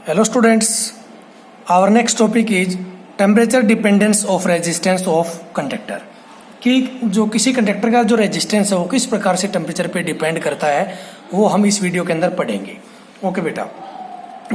Hello students, our next topic is temperature dependence of resistance of conductor। कि जो किसी conductor का जो रेजिस्टेंस है वो किस प्रकार से टेम्परेचर पे डिपेंड करता है वो हम इस वीडियो के अंदर पढ़ेंगे। ओके बेटा,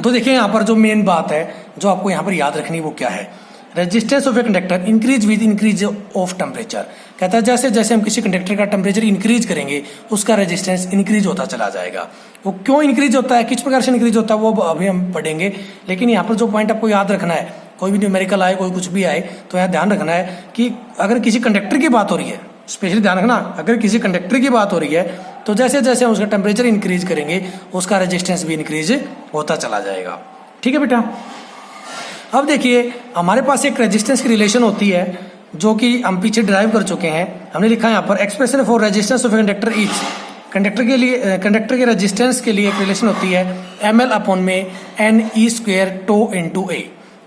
तो देखिए यहाँ पर जो मेन बात है जो आपको यहाँ पर याद रखनी वो क्या है, resistance of a conductor increase with increase of temperature. कहता है जैसे जैसे हम किसी कंडक्टर का टेम्परेचर इंक्रीज करेंगे उसका रेजिस्टेंस इंक्रीज होता चला जाएगा। वो क्यों इंक्रीज होता है, किस प्रकार से इंक्रीज होता है वो अभी हम पढ़ेंगे। लेकिन यहाँ पर जो पॉइंट आपको याद रखना है, कोई भी न्यूमेरिकल आए कोई कुछ भी आए तो यहाँ ध्यान रखना है कि अगर किसी कंडक्टर की बात हो रही है, स्पेशली ध्यान रखना, अगर किसी कंडक्टर की बात हो रही है तो जैसे जैसे हम उसका टेम्परेचर इंक्रीज करेंगे उसका रेजिस्टेंस भी इंक्रीज होता चला जाएगा। ठीक है बेटा, अब देखिए हमारे पास एक रेजिस्टेंस की रिलेशन होती है जो कि हम पीछे ड्राइव कर चुके हैं। हमने लिखा है यहाँ पर expression for resistance of conductor is, conductor के लिए कंडक्टर के रेजिस्टेंस के लिए एक रिलेशन होती है ml अपॉन में ne² टो इंटू ए।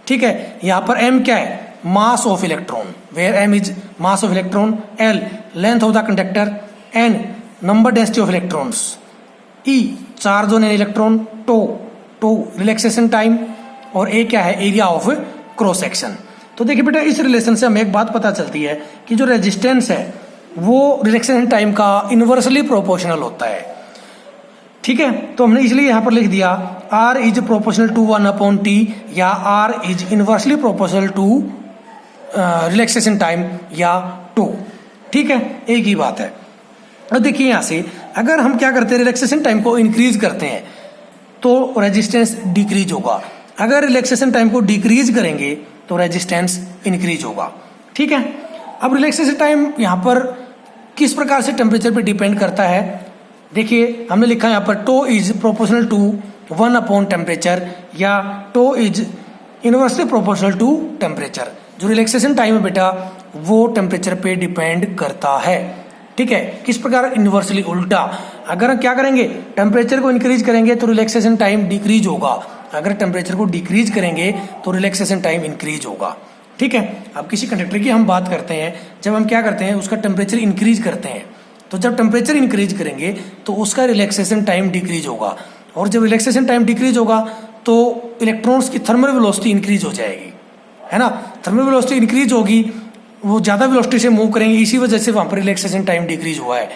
ठीक है, यहाँ पर m क्या है, mass of electron, where m is mass of electron, l length of the conductor, n number density of electrons, e charge on an electron, tau relaxation time और a क्या है, area of cross section. तो देखिए बेटा इस relation से हमें एक बात पता चलती है कि जो रेजिस्टेंस है वो रिलैक्सेशन टाइम का इनवर्सली प्रोपोर्शनल होता है। ठीक है, तो हमने इसलिए यहाँ पर लिख दिया R is proportional to 1/T या R is inversely proportional to relaxation time या टो। ठीक है, एक ही बात है। अब देखिए यहाँ से अगर हम क्या करते हैं, रिलैक्सेशन टाइम को इंक्रीज करते हैं तो रेजिस्टेंस डिक्रीज होगा, अगर रिलैक्सेशन टाइम को डिक्रीज करेंगे तो रेजिस्टेंस इंक्रीज होगा। ठीक है, अब रिलैक्सेशन टाइम यहाँ पर किस प्रकार से टेम्परेचर पे डिपेंड करता है, देखिए हमने लिखा है यहाँ पर tau is proportional to 1 temperature या tau is inversely proportional to temperature. जो रिलैक्सेशन टाइम है बेटा वो टेम्परेचर पे डिपेंड करता है। ठीक है, किस प्रकार, इनवर्सली, उल्टा। अगर हम क्या करेंगे, टेम्परेचर को इंक्रीज करेंगे तो रिलैक्सेशन टाइम डिक्रीज होगा, अगर टेम्परेचर को डिक्रीज करेंगे तो रिलैक्सेशन टाइम इंक्रीज होगा। ठीक है, अब किसी कंडक्टर की हम बात करते हैं, जब हम क्या करते हैं उसका टेम्परेचर इंक्रीज करते हैं तो जब टेम्परेचर इंक्रीज करेंगे तो उसका रिलैक्सेशन टाइम डिक्रीज होगा, और जब रिलैक्सेशन टाइम डिक्रीज होगा तो इलेक्ट्रॉन्स की थर्मल वेलोसिटी इंक्रीज हो जाएगी, है ना। थर्मल वेलोसिटी इंक्रीज होगी, वो ज़्यादा वेलोसिटी से मूव करेंगे, इसी वजह से वहाँ पर रिलैक्सेशन टाइम डिक्रीज हुआ है।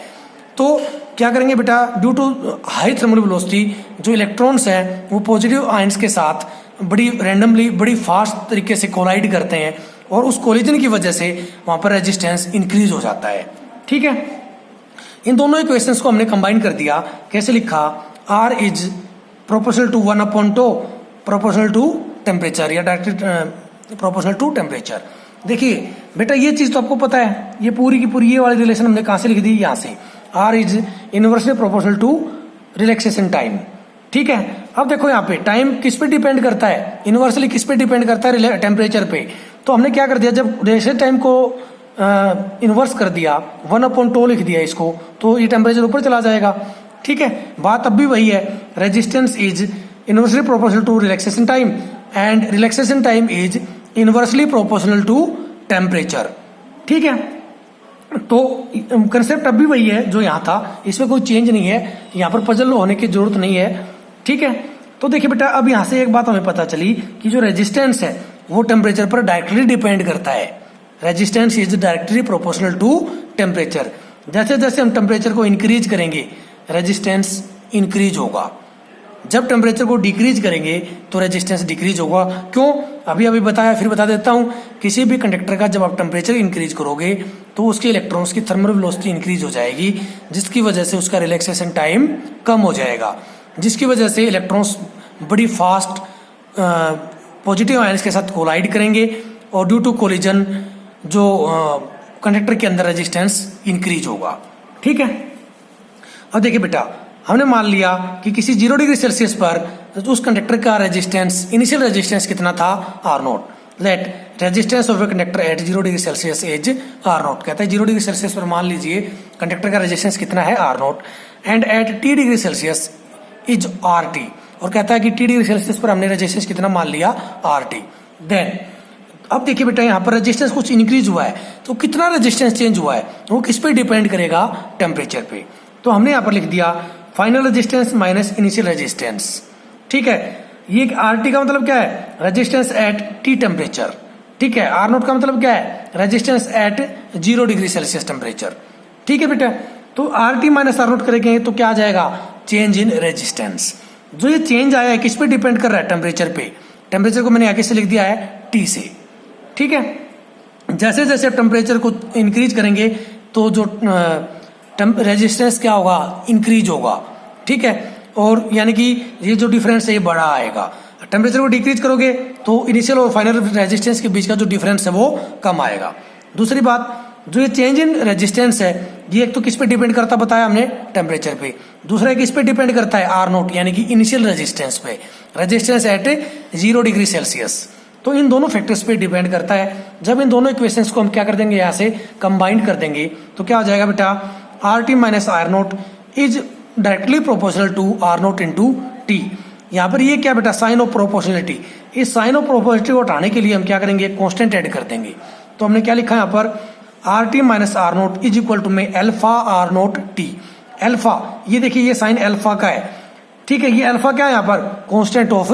तो क्या करेंगे बेटा, due to high thermal velocity जो इलेक्ट्रॉन्स हैं वो पॉजिटिव आयंस के साथ बड़ी रैंडमली बड़ी फास्ट तरीके से कोलाइड करते हैं और उस कोलिजन की वजह से वहाँ पर रेजिस्टेंस इंक्रीज हो जाता है। ठीक है, इन दोनों इक्वेशंस को हमने कंबाइन कर दिया, कैसे लिखा, R is proportional to 1/T proportional to temperature या डायरेक्टली प्रोपोर्शनल टू टेम्परेचर। देखिए बेटा ये चीज़ तो आपको पता है, ये पूरी की पूरी ये वाली रिलेशन हमने कहाँ से लिख दी, यहाँ से, R is inversely proportional to relaxation time. ठीक है, अब देखो यहाँ पे टाइम किस पे डिपेंड करता है, इनवर्सली किस पे डिपेंड करता है, टेम्परेचर पे। तो हमने क्या कर दिया, जब रिलैक्सेशन टाइम को इन्वर्स कर दिया 1/T लिख दिया इसको, तो ये टेम्परेचर ऊपर चला जाएगा। ठीक है, बात अब भी वही है, resistance is inversely proportional to relaxation time and relaxation time is inversely proportional to temperature. ठीक है, तो कंसेप्ट अब भी वही है जो यहाँ था, इसमें कोई चेंज नहीं है, यहाँ पर पजल होने की जरूरत नहीं है। ठीक है, तो देखिए बेटा अब यहाँ से एक बात हमें पता चली कि जो रेजिस्टेंस है वो टेम्परेचर पर डायरेक्टली डिपेंड करता है। Resistance is directly proportional to temperature. जैसे जैसे हम टेम्परेचर को इंक्रीज करेंगे रेजिस्टेंस इंक्रीज होगा, जब टेम्परेचर को डिक्रीज करेंगे तो रेजिस्टेंस डिक्रीज होगा। क्यों, अभी अभी बताया, फिर बता देता हूँ। किसी भी कंडक्टर का जब आप टेम्परेचर इंक्रीज करोगे तो उसके इलेक्ट्रॉन्स की थर्मल वेलोसिटी इंक्रीज हो जाएगी, जिसकी वजह से उसका रिलैक्सेशन टाइम कम हो जाएगा, जिसकी वजह से इलेक्ट्रॉन्स बड़ी फास्ट पॉजिटिव आयंस के साथ कोलाइड करेंगे और ड्यू टू कोलिजन जो कंडक्टर के अंदर रेजिस्टेंस इंक्रीज होगा। ठीक है, अब देखिए बेटा हमने मान लिया कि किसी 0 डिग्री सेल्सियस पर उस कंडक्टर का रेजिस्टेंस, इनिशियल रेजिस्टेंस कितना था, R0। Let resistance of a conductor at 0 degree Celsius is R0। कहता है 0 डिग्री सेल्सियस पर मान लीजिए कंडक्टर का रेजिस्टेंस कितना है, R0, and at T degree Celsius is RT, और कहता है कि T डिग्री सेल्सियस पर हमने रेजिस्टेंस कितना मान लिया, RT। देन अब देखिए बेटा यहाँ पर रेजिस्टेंस कुछ इंक्रीज हुआ है, तो कितना रेजिस्टेंस चेंज हुआ है वो किस पे डिपेंड करेगा, टेम्परेचर पे। तो हमने यहाँ पर लिख दिया final resistance minus initial resistance. ठीक है, ये RT का मतलब क्या है, रेजिस्टेंस एट T टेम्परेचर, ठीक है। R नोट का मतलब क्या है, resistance at 0 degree Celsius temperature, ठीक है बेटा। तो RT माइनस R नोट करेंगे तो क्या आ जाएगा, चेंज इन रेजिस्टेंस। जो ये चेंज आया है किस पे डिपेंड कर रहा है, टेम्परेचर पे। टेम्परेचर को मैंने आगे से लिख दिया है T से, ठीक है। जैसे जैसे आप टेम्परेचर को इंक्रीज करेंगे तो जो रेजिस्टेंस क्या होगा, इंक्रीज होगा, ठीक है। और यानी कि ये जो डिफरेंस है ये बड़ा आएगा। टेम्परेचर को डिक्रीज करोगे तो इनिशियल और फाइनल रेजिस्टेंस के बीच का जो डिफरेंस है वो कम आएगा। दूसरी बात, जो ये चेंज इन रेजिस्टेंस है ये एक तो किस पे डिपेंड करता बताया हमने, टेम्परेचर पे। दूसरा किस पे डिपेंड करता है, R नोट यानी कि इनिशियल रेजिस्टेंस पे, रेजिस्टेंस एट 0 डिग्री सेल्सियस। तो इन दोनों फैक्टर्स पे डिपेंड करता है। जब इन दोनों इक्वेशंस को हम क्या कर देंगे, यहाँ से कंबाइन कर देंगे तो क्या हो जाएगा बेटा, RT minus R naught is directly proportional to R naught into T। यहाँ पर ये क्या बेटा, साइन ऑफ प्रोपोर्शनलिटी। इस साइन ऑफ प्रोपोर्शनलिटी को हटाने के लिए हम क्या करेंगे, कांस्टेंट ऐड कर देंगे। तो हमने क्या लिखा है यहाँ पर, RT minus R naught is equal to में alpha R note T। Alpha, ये देखिए ये साइन अल्फा का है, ठीक है। ये अल्फा क्या है यहाँ पर, कांस्टेंट ऑफ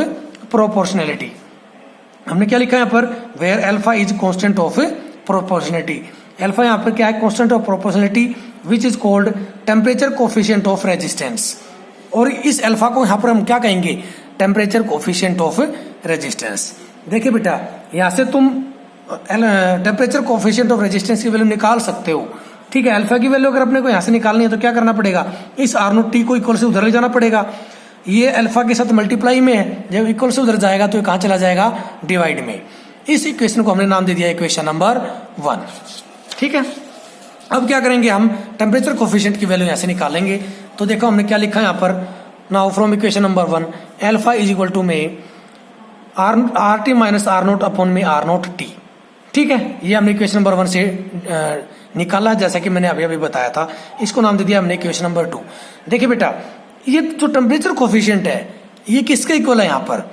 प्रोपोर्शनलिटी। हमने क्या लिखा है यहाँ पर, where alpha is constant of proportionality. Alpha यहाँ पर क्या है, constant of proportionality which is called temperature coefficient of resistance. और इस अल्फा को यहाँ पर हम क्या कहेंगे, टेम्परेचर कोफिशिएंट ऑफ रेजिस्टेंस। देखिए बेटा, यहाँ से तुम टेम्परेचर कोफिशिएंट ऑफ रेजिस्टेंस की वैल्यू निकाल सकते हो, ठीक है। अल्फा की वैल्यू अगर अपने को यहाँ से निकालनी है तो क्या करना पड़ेगा, इस R नोट T को इक्वल से उधर ले जाना पड़ेगा। ये अल्फा के साथ मल्टीप्लाई में है, जब इक्वल से उधर जाएगा तो ये कहाँ चला जाएगा, डिवाइड में। इस इक्वेशन को हमने नाम दे दिया इक्वेशन नंबर 1, ठीक है। अब क्या करेंगे, हम टेम्परेचर कोफिशिएंट की वैल्यू यहाँ से निकालेंगे। तो देखो हमने क्या लिखा है यहाँ पर, now from equation number 1 alpha is equal to में RT minus R naught upon में R नोट T, ठीक है। ये हमने इक्वेशन नंबर 1 से निकाला, जैसा कि मैंने अभी अभी बताया था। इसको नाम दे दिया हमने इक्वेशन नंबर 2। देखिए बेटा, ये जो टेम्परेचर कोफिशिएंट है ये किसके इक्वल है, यहाँ पर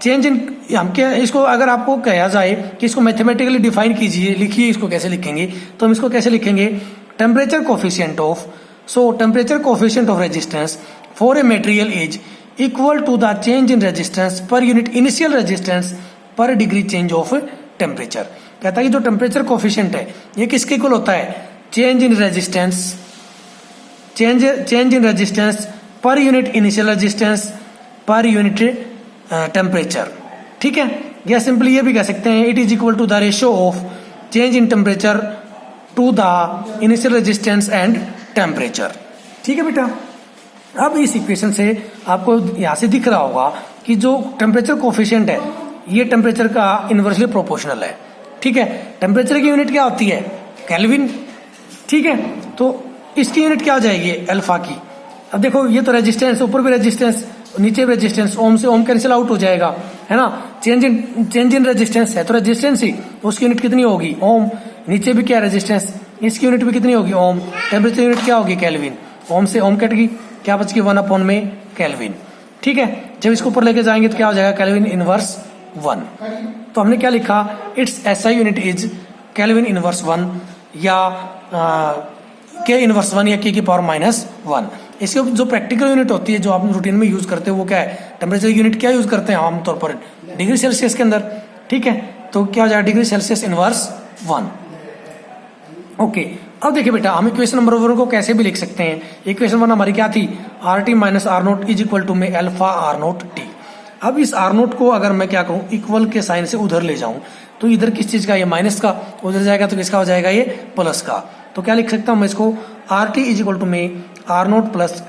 चेंज इन, हम क्या इसको अगर आपको कहा जाए कि इसको मैथमेटिकली डिफाइन कीजिए, लिखिए इसको कैसे लिखेंगे, तो हम इसको कैसे लिखेंगे, temperature coefficient of, so temperature coefficient of resistance for a material is equal to the change in resistance per unit initial resistance per degree change of temperature. कहता है कि जो टेम्परेचर कोफिशिएंट है ये किसके इक्वल होता है, change in resistance, change in resistance per unit initial resistance per unit temperature, ठीक है। या सिंपली ये भी कह सकते हैं, it is equal to the ratio of change in temperature to the initial resistance and temperature, ठीक है बेटा। अब इस इक्वेशन से आपको यहाँ से दिख रहा होगा कि जो टेम्परेचर कोफिशिएंट है ये टेम्परेचर का इनवर्सली प्रोपोर्शनल है, ठीक है। टेम्परेचर की यूनिट क्या होती है, केल्विन, ठीक है। तो इसकी यूनिट क्या हो जाएगी, अल्फा की। अब देखो ये तो रेजिस्टेंस, ऊपर भी रेजिस्टेंस नीचे भी रेजिस्टेंस, ओम से ओम कैंसिल आउट हो जाएगा, है ना। चेंज इन रेजिस्टेंस है तो रेजिस्टेंस ही, उसकी यूनिट कितनी होगी, ओम। नीचे भी क्या रेजिस्टेंस, इसकी यूनिट भी कितनी होगी, ओम। टेम्परेचर यूनिट क्या होगी, केल्विन। ओम से ओम कट गई, क्या बच गई, 1 अपॉन में केल्विन, ठीक है। जब इसको ऊपर लेके जाएंगे तो क्या हो जाएगा, केल्विन इनवर्स 1। तो हमने क्या लिखा, it's SI unit is kelvin inverse 1 या K इनवर्स 1 या K की पावर -1। इसके जो प्रैक्टिकल यूनिट होती है जो आप रूटीन में यूज करते हो वो क्या है, टेम्परेचर यूनिट क्या यूज करते हैं आमतौर पर, डिग्री सेल्सियस के अंदर, ठीक है। तो क्या हो जाएगा, डिग्री सेल्सियस इनवर्स 1, ओके। अब देखिए बेटा, हम इक्वेशन नंबर 1 को कैसे भी लिख सकते हैं। इक्वेशन 1 हमारी क्या थी, RT minus R naught is equal to में अल्फा R नोट T। अब इस R नोट को अगर मैं क्या कहूँ, इक्वल के साइन से उधर ले जाऊं तो इधर किस चीज का, ये माइनस का, उधर जाएगा तो किसका हो जाएगा, ये प्लस का। तो क्या लिख सकता हूँ मैं इसको, RT इज इक्वल टू में R note plus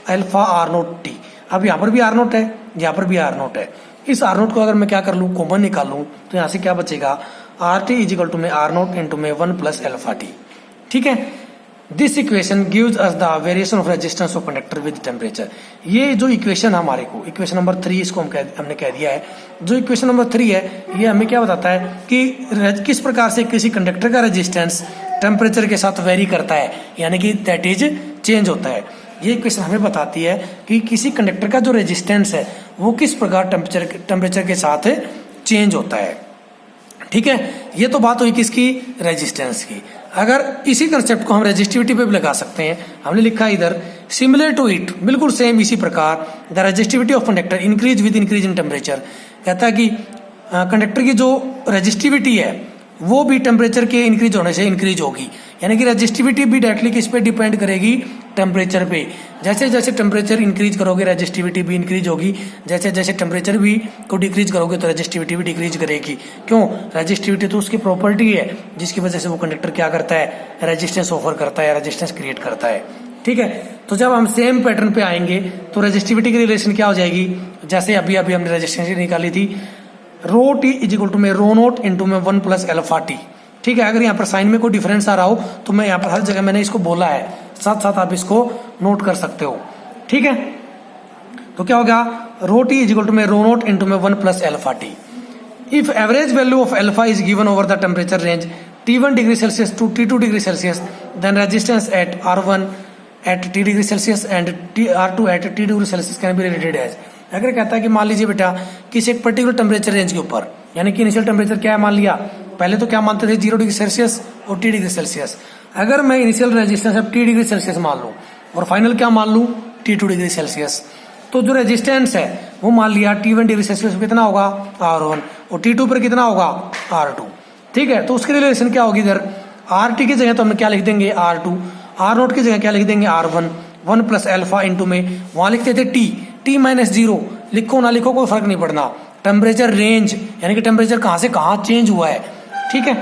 alpha R note T। अब यहाँ पर भी R नोट है, यहाँ पर भी R नोट है। इस R नोट को अगर मैं क्या कर लूँ, कॉमन निकाल लूँ तो यहाँ से क्या बचेगा, RT इज इक्वल टू में R नोट इंटू में 1 प्लस अल्फा T, ठीक है। This equation gives us the variation of resistance of conductor with temperature. ये जो इक्वेशन हमारे को, इक्वेशन नंबर 3 इसको हमने कह दिया है। जो इक्वेशन नंबर 3 है ये हमें क्या बताता है कि किस प्रकार से किसी कंडक्टर का रेजिस्टेंस टेम्परेचर के साथ वेरी करता है, यानी कि दैट इज चेंज होता है। ये इक्वेशन हमें बताती है कि किसी कंडक्टर का जो रेजिस्टेंस है वो किस प्रकार टेम्परेचर के साथ चेंज होता है, ठीक है। ये तो बात हुई किसकी, रेजिस्टेंस की। अगर इसी कंसेप्ट को हम रेजिस्टिविटी पे भी लगा सकते हैं, हमने लिखा है इधर सिमिलर टू इट, बिल्कुल सेम इसी प्रकार the resistivity of conductor increase with increase in temperature. कहता है कि कंडक्टर की जो रेजिस्टिविटी है वो भी टेम्परेचर के इंक्रीज होने से इंक्रीज होगी, यानी कि रेजिस्टिविटी भी डायरेक्टली किस पे डिपेंड करेगी, टेम्परेचर पे। जैसे जैसे टेम्परेचर इंक्रीज करोगे रेजिस्टिविटी भी इंक्रीज होगी, जैसे जैसे टेम्परेचर भी को डिक्रीज करोगे तो रेजिस्टिविटी भी डिक्रीज करेगी। क्यों? रेजिस्टिविटी तो उसकी प्रॉपर्टी है जिसकी वजह से वो कंडक्टर क्या करता है, रेजिस्टेंस ऑफर करता है, रेजिस्टेंस क्रिएट करता है। ठीक है, तो जब हम सेम पैटर्न पे आएंगे तो रेजिस्टिविटी की रिलेशन क्या हो जाएगी, जैसे अभी अभी हमने रेजिस्टेंस निकाली थी, rho t is equal to में रो नोट इंटू में 1 प्लस एल्फा टी। ठीक है, अगर यहाँ पर साइन में कोई डिफरेंस आ रहा हो तो मैं यहाँ पर हर जगह मैंने इसको बोला है, साथ साथ आप इसको नोट कर सकते हो। ठीक है, तो क्या हो गया, rho t is equal to में रो नोट इंटू में 1 plus alpha t. If average value of alpha is given over the temperature range T1 degree Celsius to T2 degree Celsius, then resistance at R1 at T degree Celsius and R2 at T degree Celsius can be related as. अगर कहता है कि मान लीजिए बेटा किसी एक particular temperature range के ऊपर, यानी कि इनिशियल टेम्परेचर क्या है मान लिया, पहले तो क्या मानते थे 0 डिग्री सेल्सियस और T डिग्री सेल्सियस। अगर मैं इनिशियल रेजिस्टेंस अब T डिग्री सेल्सियस मान लूं और फाइनल क्या मान लूं, T2 डिग्री सेल्सियस, तो जो रेजिस्टेंस है वो मान लिया T1 डिग्री सेल्सियस पर कितना होगा, R1, और T2 पर कितना होगा, R2। ठीक है, तो उसकी रिलेशन क्या होगी, इधर RT की जगह तो हम क्या लिख देंगे R2, R नोट की जगह क्या लिख देंगे R1, 1 प्लस एल्फा इंटू में वहां लिखते थे T माइनस 0, लिखो ना लिखो कोई फर्क नहीं पड़ना, टेम्परेचर रेंज यानी कि टेम्परेचर कहाँ से कहाँ चेंज हुआ है। ठीक है,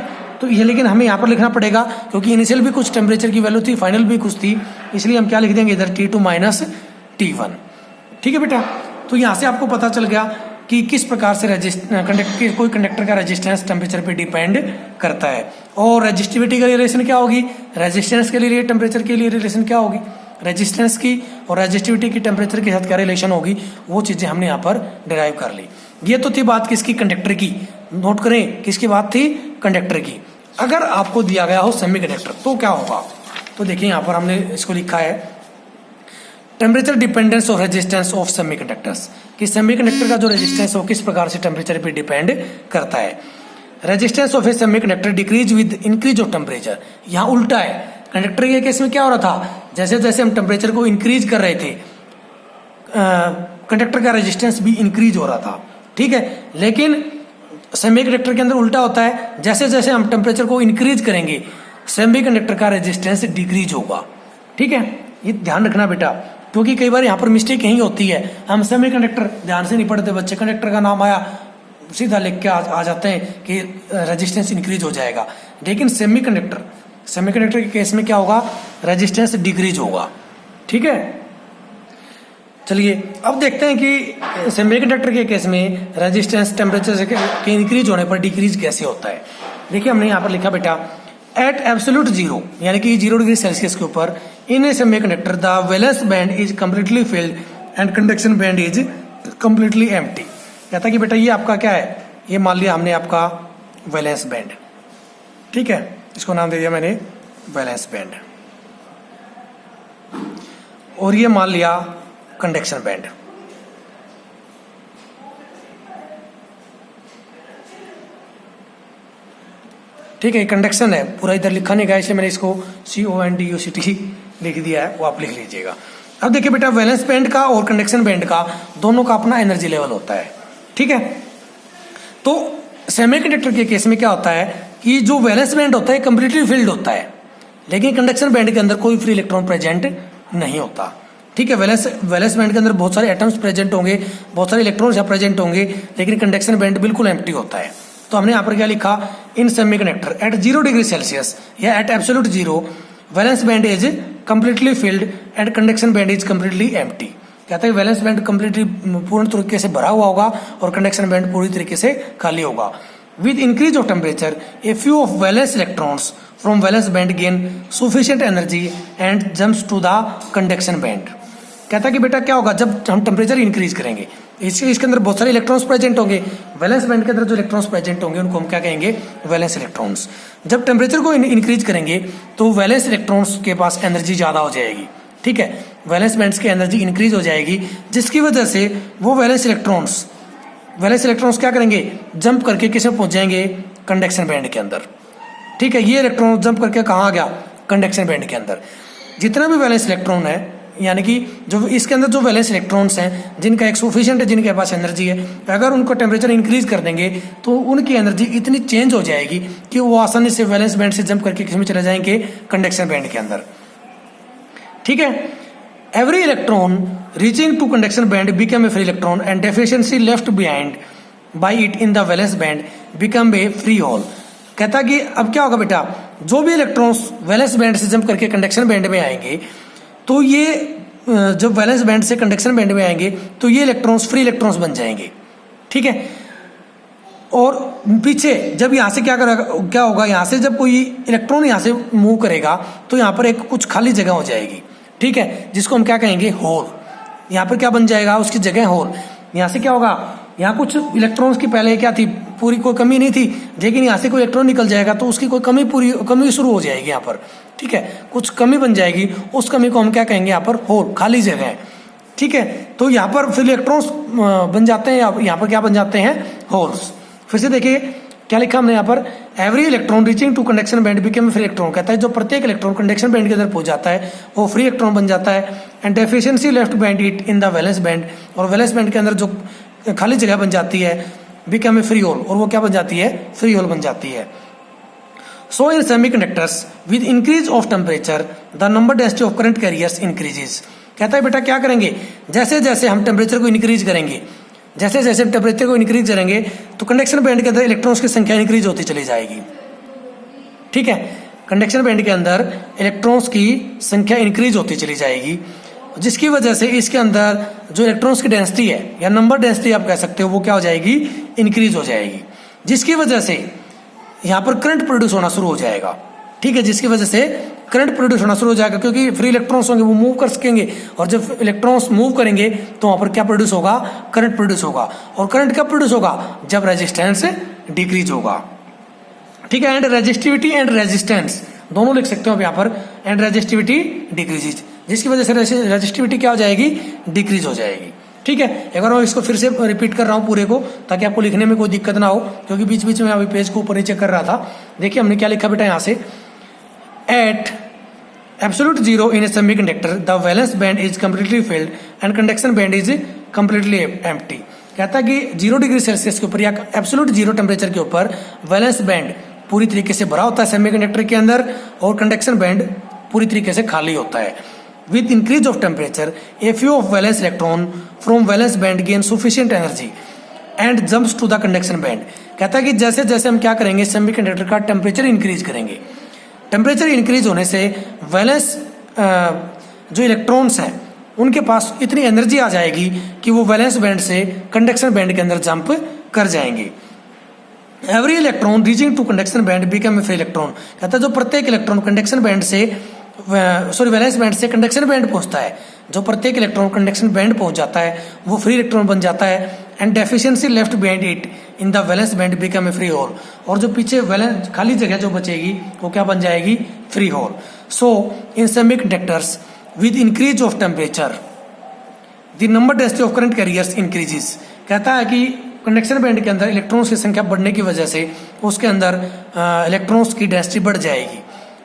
तो ये लेकिन हमें यहाँ पर लिखना पड़ेगा क्योंकि इनिशियल भी कुछ टेम्परेचर की वैल्यू थी, फाइनल भी कुछ थी, इसलिए हम क्या लिख देंगे इधर T2 माइनस T1। ठीक है बेटा, तो यहाँ से आपको पता चल गया कि किस प्रकार से कोई कंडक्टर का रेजिस्टेंस टेम्परेचर पे डिपेंड करता है। और रेजिस्टिविटी का रिलेशन क्या होगी, रेजिस्टेंस के लिए टेम्परेचर के लिए रिलेशन क्या होगी, रेजिस्टेंस की और रेजिस्टिविटी की टेम्परेचर के साथ क्या रिलेशन होगी, वो चीजें हमने यहाँ पर डिराइव कर ली। ये तो थी बात किसकी, कंडक्टर की। नोट करें किसकी बात थी, कंडक्टर की। अगर आपको दिया गया हो सेमीकंडक्टर तो क्या होगा, तो देखिए यहाँ पर हमने इसको लिखा है temperature dependence of resistance of semiconductors, कि सेमीकंडक्टर का जो रेजिस्टेंस है वो किस प्रकार से टेम्परेचर पे डिपेंड करता है। Resistance of A semiconductor decrease with increase of temperature. यहाँ उल्टा है, कंडक्टर के केस में क्या हो रहा था, जैसे जैसे हम टेम्परेचर को इंक्रीज कर रहे थे कंडक्टर का रेजिस्टेंस भी इंक्रीज हो रहा था। ठीक है, लेकिन सेमीकंडक्टर के अंदर उल्टा होता है, जैसे जैसे हम टेम्परेचर को इंक्रीज करेंगे सेमीकंडक्टर का रेजिस्टेंस डिक्रीज होगा। ठीक है, ये ध्यान रखना बेटा, क्योंकि कई बार यहाँ पर मिस्टेक यही होती है, हम सेमीकंडक्टर ध्यान से नहीं पढ़ते बच्चे, कंडक्टर का नाम आया सीधा लिख के आ जाते हैं कि रेजिस्टेंस इंक्रीज हो जाएगा, लेकिन सेमीकंडक्टर के केस में क्या होगा, रेजिस्टेंस डिक्रीज होगा। ठीक है, चलिए अब देखते हैं कि सेमीकंडक्टर के केस में रेजिस्टेंस टेम्परेचर के इंक्रीज होने पर डिक्रीज कैसे होता है। देखिए हमने यहाँ पर लिखा बेटा एट एब्सोल्यूट 0 यानी कि 0 डिग्री सेल्सियस के ऊपर in a semiconductor the valence band is completely filled and conduction band is completely empty. कहता कि बेटा ये आपका क्या है, ये मान लिया हमने आपका वैलेंस बैंड। ठीक है, इसको नाम दे दिया मैंने वैलेंस बैंड, और ये मान लिया कंडक्शन बैंड। ठीक है, कंडक्शन है, पूरा इधर लिखा नहीं गया इसलिए मैंने इसको CONDUCT लिख दिया है, वो आप लिख लीजिएगा। अब देखिए बेटा वैलेंस बैंड का और कंडक्शन बैंड का दोनों का अपना एनर्जी लेवल होता है। ठीक है, तो सेमीकंडक्टर के केस में क्या होता है कि जो वैलेंस बैंड होता है कंप्लीटली फिल्ड होता है, लेकिन कंडक्शन बैंड के अंदर कोई फ्री इलेक्ट्रॉन प्रेजेंट नहीं होता। ठीक है, वैलेंस बैंड के अंदर बहुत सारे एटम्स प्रेजेंट होंगे, बहुत सारे इलेक्ट्रॉन्स यहाँ प्रेजेंट होंगे, लेकिन कंडक्शन बैंड बिल्कुल एम्प्टी होता है। तो हमने यहाँ पर क्या लिखा, in semiconductor at 0 degree Celsius या at absolute 0 valence band is completely filled and conduction band is completely empty. कहता है वैलेंस बैंड कंप्लीटली पूर्ण तरीके से भरा हुआ होगा और कंडक्शन बैंड पूरी तरीके से खाली होगा। With increase of temperature a few of valence electrons from valence band gain sufficient energy and jumps to the conduction band. कहता है कि बेटा क्या होगा, जब हम टेम्परेचर इंक्रीज करेंगे इसके अंदर बहुत सारे इलेक्ट्रॉन्स प्रेजेंट होंगे, वैलेंस बैंड के अंदर जो इलेक्ट्रॉन्स प्रेजेंट होंगे उनको हम क्या कहेंगे, वैलेंस इलेक्ट्रॉन्स। जब टेम्परेचर को इंक्रीज करेंगे तो वैलेंस इलेक्ट्रॉन्स के पास एनर्जी ज्यादा हो जाएगी। ठीक है, वैलेंस बैंड्स की एनर्जी इंक्रीज हो जाएगी, जिसकी वजह से वो वैलेंस इलेक्ट्रॉन्स क्या करेंगे, जंप करके किस में पहुंच जाएंगे, कंडक्शन बैंड के अंदर। ठीक है, ये इलेक्ट्रॉन जंप करके कहाँ आ गया, कंडक्शन बैंड के अंदर। जितना भी वैलेंस इलेक्ट्रॉन है, यानी कि जो इसके अंदर जो वैलेंस इलेक्ट्रॉन्स हैं जिनका एक सफिशिएंट है, जिनके पास एनर्जी है, अगर उनको टेम्परेचर इंक्रीज कर देंगे तो उनकी एनर्जी इतनी चेंज हो जाएगी कि वो आसानी से वैलेंस बैंड से जंप करके किसमें चले जाएंगे, कंडक्शन बैंड के अंदर। ठीक है, every electron reaching to conduction band become a free electron and deficiency left behind by it in the valence band become a free hole. कहता कि अब क्या होगा बेटा, जो भी इलेक्ट्रॉन्स वैलेंस बैंड से जंप करके कंडक्शन बैंड में आएंगे, तो ये जब वैलेंस बैंड से कंडक्शन बैंड में आएंगे तो ये इलेक्ट्रॉन्स फ्री इलेक्ट्रॉन्स बन जाएंगे। ठीक है, और पीछे जब यहाँ से क्या होगा, यहाँ से जब कोई इलेक्ट्रॉन यहाँ से मूव करेगा तो यहाँ पर एक कुछ खाली जगह हो जाएगी। ठीक है, जिसको हम क्या कहेंगे, होल। यहाँ पर क्या बन जाएगा, उसकी जगह होल। यहाँ से क्या होगा, यहाँ कुछ इलेक्ट्रॉन्स की पहले क्या थी, पूरी कोई कमी नहीं थी, लेकिन यहाँ से कोई इलेक्ट्रॉन निकल जाएगा तो उसकी कोई कमी शुरू हो जाएगी यहाँ पर। ठीक है, कुछ कमी बन जाएगी, उस कमी को हम क्या कहेंगे, यहाँ पर होल, खाली जगह है। ठीक है, तो यहाँ पर फिर इलेक्ट्रॉन्स बन जाते हैं, यहाँ पर क्या बन जाते हैं, होल्स। फिर से देखिए क्या लिखा हमने यहाँ पर, every electron reaching to conduction band become free electron. कहता है जो प्रत्येक इलेक्ट्रॉन कंडक्शन बैंड के अंदर पहुंच जाता है वो फ्री इलेक्ट्रॉन बन जाता है। And deficiency left band it in the valence band, और वैलेंस बैंड के अंदर जो खाली जगह बन जाती है बिकम ए फ्री होल, और वो क्या बन जाती है, फ्री होल बन जाती है। So in semiconductors with increase of temperature the number density of current carriers increases. कहता है बेटा क्या करेंगे, जैसे जैसे हम टेम्परेचर को इंक्रीज करेंगे, जैसे जैसे टेम्परेचर को इंक्रीज करेंगे तो कंडक्शन बैंड के अंदर इलेक्ट्रॉन्स की संख्या इंक्रीज होती चली जाएगी। ठीक है, कंडक्शन बैंड के अंदर इलेक्ट्रॉन्स की संख्या इंक्रीज होती चली जाएगी, जिसकी वजह से इसके अंदर जो इलेक्ट्रॉन्स की डेंसिटी है या नंबर डेंसिटी आप कह सकते हो, वो क्या हो जाएगी, इंक्रीज हो जाएगी, जिसकी वजह से यहाँ पर करंट प्रोड्यूस होना शुरू हो जाएगा। ठीक है, जिसकी वजह से करंट प्रोड्यूस होना शुरू हो जाएगा, क्योंकि फ्री इलेक्ट्रॉन्स होंगे वो मूव कर सकेंगे, और जब इलेक्ट्रॉन्स मूव करेंगे तो वहाँ पर क्या प्रोड्यूस होगा, करंट प्रोड्यूस होगा। और करंट कब प्रोड्यूस होगा, जब रेजिस्टेंस डिक्रीज होगा। ठीक है, एंड रेजिस्टिविटी एंड रेजिस्टेंस दोनों लिख सकते हो आप यहाँ पर, एंड रेजिस्टिविटी डिक्रीजेज, जिसकी वजह से रेजिस्टिविटी क्या हो जाएगी, डिक्रीज हो जाएगी। ठीक है, एक बार मैं इसको फिर से रिपीट कर रहा हूँ पूरे को, ताकि आपको लिखने में कोई दिक्कत ना हो, क्योंकि बीच बीच में अभी पेज को ऊपर नीचे कर रहा था। देखिए हमने क्या लिखा बेटा यहाँ से, at absolute zero in a semiconductor the valence band is completely filled and conduction band is completely empty. कहता है कि 0 डिग्री सेल्सियस के ऊपर या एब्सोल्यूट जीरो टेम्परेचर के ऊपर वैलेंस बैंड पूरी तरीके से भरा होता है सेमीकंडक्टर के अंदर, और कंडक्शन बैंड पूरी तरीके से खाली होता है। With increase of temperature, a few of valence electron from valence band gain sufficient energy and jumps to the conduction band। कहता है कि जैसे जैसे हम क्या करेंगे, सेमीकंडक्टर का टेम्परेचर इंक्रीज करेंगे, टेम्परेचर इंक्रीज होने से वैलेंस जो इलेक्ट्रॉन्स हैं उनके पास इतनी एनर्जी आ जाएगी कि वो वैलेंस बैंड से कंडक्शन बैंड के अंदर जंप कर जाएंगे। Every electron reaching to conduction band become a free electron. कहता है जो प्रत्येक इलेक्ट्रॉन कंडक्शन बैंड से वैलेंस बैंड से कंडक्शन बैंड पहुंचता है, जो प्रत्येक इलेक्ट्रॉन कंडक्शन बैंड पहुंच जाता है वो फ्री इलेक्ट्रॉन बन जाता है। And deficiency left behind it in the valence band become a free hole, और जो पीछे वैलेंस खाली जगह जो बचेगी वो क्या बन जाएगी, free hole. So in semiconductors with increase of temperature the number density of current carriers increases. कहता है कि कंडक्शन बैंड के अंदर इलेक्ट्रॉन्स की संख्या बढ़ने की वजह से उसके अंदर इलेक्ट्रॉन्स की डेंसिटी बढ़ जाएगी,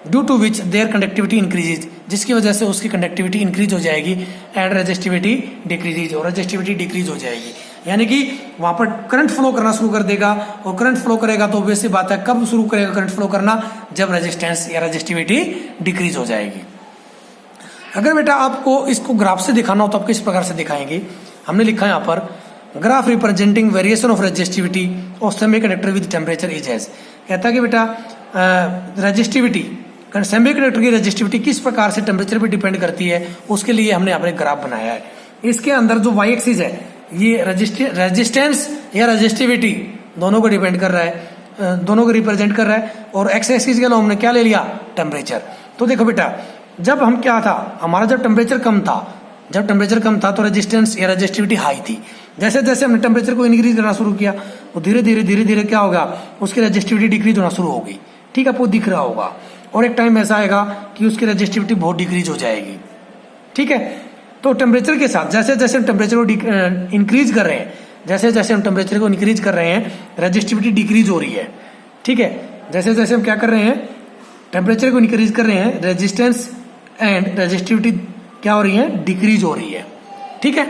due to which their conductivity increases, जिसकी वजह से उसकी कंडक्टिविटी इंक्रीज हो जाएगी। एंड रेजिस्टिविटी डिक्रीजेज, और रेजिस्टिविटी डिक्रीज हो जाएगी, यानी कि वहां पर करंट फ्लो करना शुरू कर देगा। और करंट फ्लो करेगा तो ऑब्वियस सी बात है, कब शुरू करेगा करंट फ्लो करना, जब रेजिस्टेंस या रेजिस्टिविटी डिक्रीज हो जाएगी। अगर बेटा आपको इसको ग्राफ से दिखाना हो तो आप किस प्रकार से दिखाएंगे, हमने लिखा है यहाँ पर, graph representing variation of resistivity of semiconductor with temperature is as. कहता है कि बेटा रेजिस्टिविटी, सेमीकंडक्टर की रेजिस्टिविटी किस प्रकार से टेम्परेचर पे डिपेंड करती है, उसके लिए हमने यहाँ पर एक ग्राफ बनाया है। इसके अंदर जो वाई एक्सिस है ये रेजिस्टेंस या रेजिस्टिविटी दोनों को डिपेंड कर रहा है, दोनों को रिप्रेजेंट कर रहा है। और एक्स एक्सिस के लिए हमने क्या ले लिया, टेम्परेचर। तो देखो बेटा, जब हम क्या था, हमारा जब टेम्परेचर कम था तो रेजिस्टेंस या रेजिस्टिविटी हाई थी। जैसे जैसे हमने टेम्परेचर को इंक्रीज करना शुरू किया वो धीरे धीरे क्या होगा, उसकी रेजिस्टिविटी डिक्रीज होना शुरू होगी। ठीक है, आपको दिख रहा होगा, और एक टाइम ऐसा आएगा कि उसकी रेजिस्टिविटी बहुत डिक्रीज हो जाएगी। ठीक है, तो टेम्परेचर के साथ जैसे जैसे हम टेम्परेचर को इंक्रीज कर रहे हैं, जैसे जैसे हम टेम्परेचर को इंक्रीज कर रहे हैं रेजिस्टिविटी डिक्रीज हो रही है। ठीक है, जैसे जैसे हम क्या कर रहे हैं, टेम्परेचर को इंक्रीज कर रहे हैं, रेजिस्टेंस एंड रेजिस्टिविटी क्या हो रही है, डिक्रीज हो रही है। ठीक है,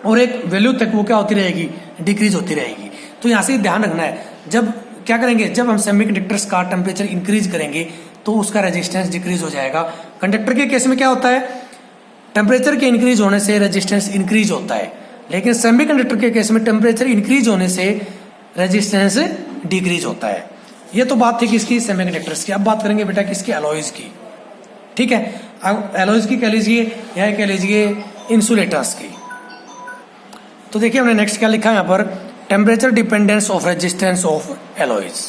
और एक वैल्यू तक वो क्या होती रहेगी, डिक्रीज होती रहेगी। तो यहाँ से ध्यान रखना है, जब क्या करेंगे, जब हम सेमीकंडक्टर्स का टेम्परेचर इंक्रीज करेंगे तो उसका रेजिस्टेंस डिक्रीज हो जाएगा। कंडक्टर के केस में क्या होता है, टेम्परेचर के इंक्रीज होने से रेजिस्टेंस इंक्रीज होता है, लेकिन सेमीकंडक्टर के केस में टेम्परेचर इंक्रीज होने से रेजिस्टेंस डिक्रीज होता है। ये तो बात थी किसकी, सेमीकंडक्टर्स की। अब बात करेंगे बेटा किसकी, एलॉयज की। ठीक है, अब एलॉयज की कह लीजिए या कह लीजिए इंसुलेटर्स की। तो देखिए हमने नेक्स्ट क्या लिखा है यहाँ पर, temperature dependence of resistance of alloys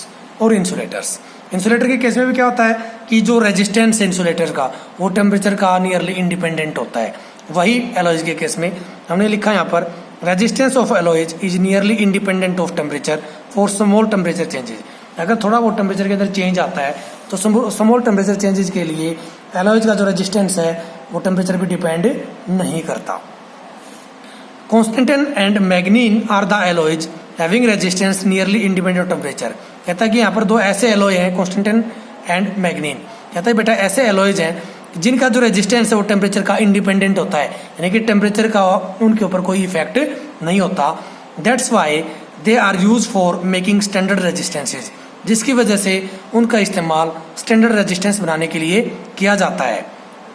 और इंसुलेटर्स। इंसुलेटर के केस में भी क्या होता है कि जो रेजिस्टेंस है इंसुलेटर का वो टेम्परेचर का नियरली इंडिपेंडेंट होता है। वही एलॉयज के केस में हमने लिखा यहाँ पर, resistance of alloys is nearly independent of temperature for small temperature changes. अगर थोड़ा बहुत टेम्परेचर के अंदर चेंज आता है तो स्मॉल टेम्परेचर चेंजेस के लिए एलॉयज का जो रेजिस्टेंस है वो टेम्परेचर पे डिपेंड नहीं करता। Constantan and manganin are the alloys having resistance nearly independent of temperature. कहता है कि यहाँ पर दो ऐसे एलॉय हैं, कॉन्स्टेंटिन एंड मैग्नीन। कहता है बेटा ऐसे एलॉयज हैं जिनका जो रेजिस्टेंस है वो टेम्परेचर का इंडिपेंडेंट होता है, यानी कि टेम्परेचर का उनके ऊपर कोई इफेक्ट नहीं होता। That's why they are use for making standard resistances, जिसकी वजह से उनका इस्तेमाल स्टैंडर्ड रेजिस्टेंस बनाने के लिए किया जाता है।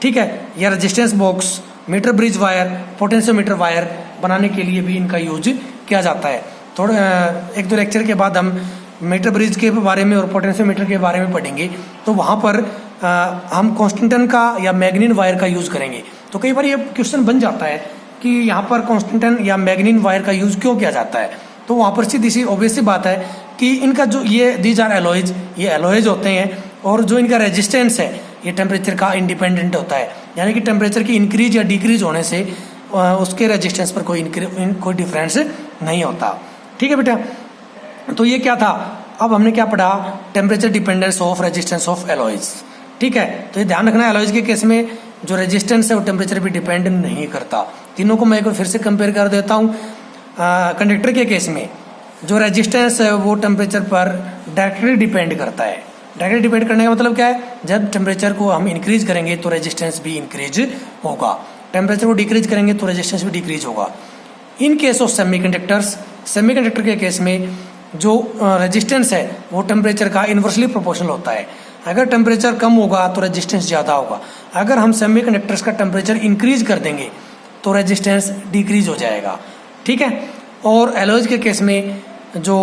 ठीक है, या resistance box, meter bridge wire, potentiometer wire बनाने के लिए भी इनका यूज किया जाता है। थोड़ा एक दो लेक्चर के बाद हम मीटर ब्रिज के बारे में और पोटेंशियोमीटर के बारे में पढ़ेंगे, तो वहाँ पर हम कॉन्स्टेंटिन का या मैग्नीन वायर का यूज करेंगे। तो कई बार ये क्वेश्चन बन जाता है कि यहाँ पर कॉन्स्टेंटिन या मैग्नीन वायर का यूज क्यों किया जाता है। तो वहाँ पर सीधी सी ऑब्वियस सी बात है कि इनका जो ये दीज आर एलॉयज, ये एलॉयज होते हैं और जो इनका रेजिस्टेंस है ये टेम्परेचर का इंडिपेंडेंट होता है, यानी कि टेम्परेचर की इंक्रीज या डिक्रीज होने से उसके रेजिस्टेंस पर कोई डिफरेंस नहीं होता। ठीक है बेटा, तो ये क्या था, अब हमने क्या पढ़ा, temperature dependence of resistance of alloys. ठीक है, तो ये ध्यान रखना, एलॉयज के केस में जो रेजिस्टेंस है वो टेम्परेचर पे डिपेंड नहीं करता। तीनों को मैं एक बार फिर से कंपेयर कर देता हूँ। कंडक्टर के केस में जो रेजिस्टेंस है वो टेम्परेचर पर डायरेक्टली डिपेंड करता है। डायरेक्टली डिपेंड करने का मतलब क्या है, जब टेम्परेचर को हम इंक्रीज करेंगे तो रेजिस्टेंस भी इंक्रीज होगा, टेम्परेचर को डिक्रीज करेंगे तो रेजिस्टेंस भी डिक्रीज होगा। In case of semiconductors, semiconductor के केस में जो रेजिस्टेंस है वो टेम्परेचर का इन्वर्सली प्रोपोर्शनल होता है। अगर टेम्परेचर कम होगा तो रेजिस्टेंस ज़्यादा होगा, अगर हम सेमीकंडक्टर्स का टेम्परेचर इंक्रीज कर देंगे तो रेजिस्टेंस डिक्रीज हो जाएगा। ठीक है, और एलॉयज के केस में जो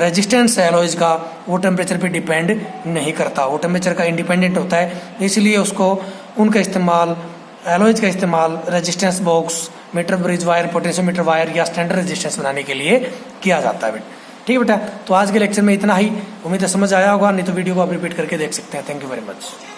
रेजिस्टेंस है एलॉयज का वो टेम्परेचर पे डिपेंड नहीं करता, वो टेम्परेचर का इंडिपेंडेंट होता है, इसलिए उसको उनका इस्तेमाल, एलॉयज का इस्तेमाल resistance box, meter bridge wire, potentiometer wire या स्टैंडर्ड रेजिस्टेंस बनाने के लिए किया जाता है। ठीक है बेटा, तो आज के लेक्चर में इतना ही। उम्मीद है समझ आया होगा, नहीं तो वीडियो को आप रिपीट करके देख सकते हैं। Thank you very much.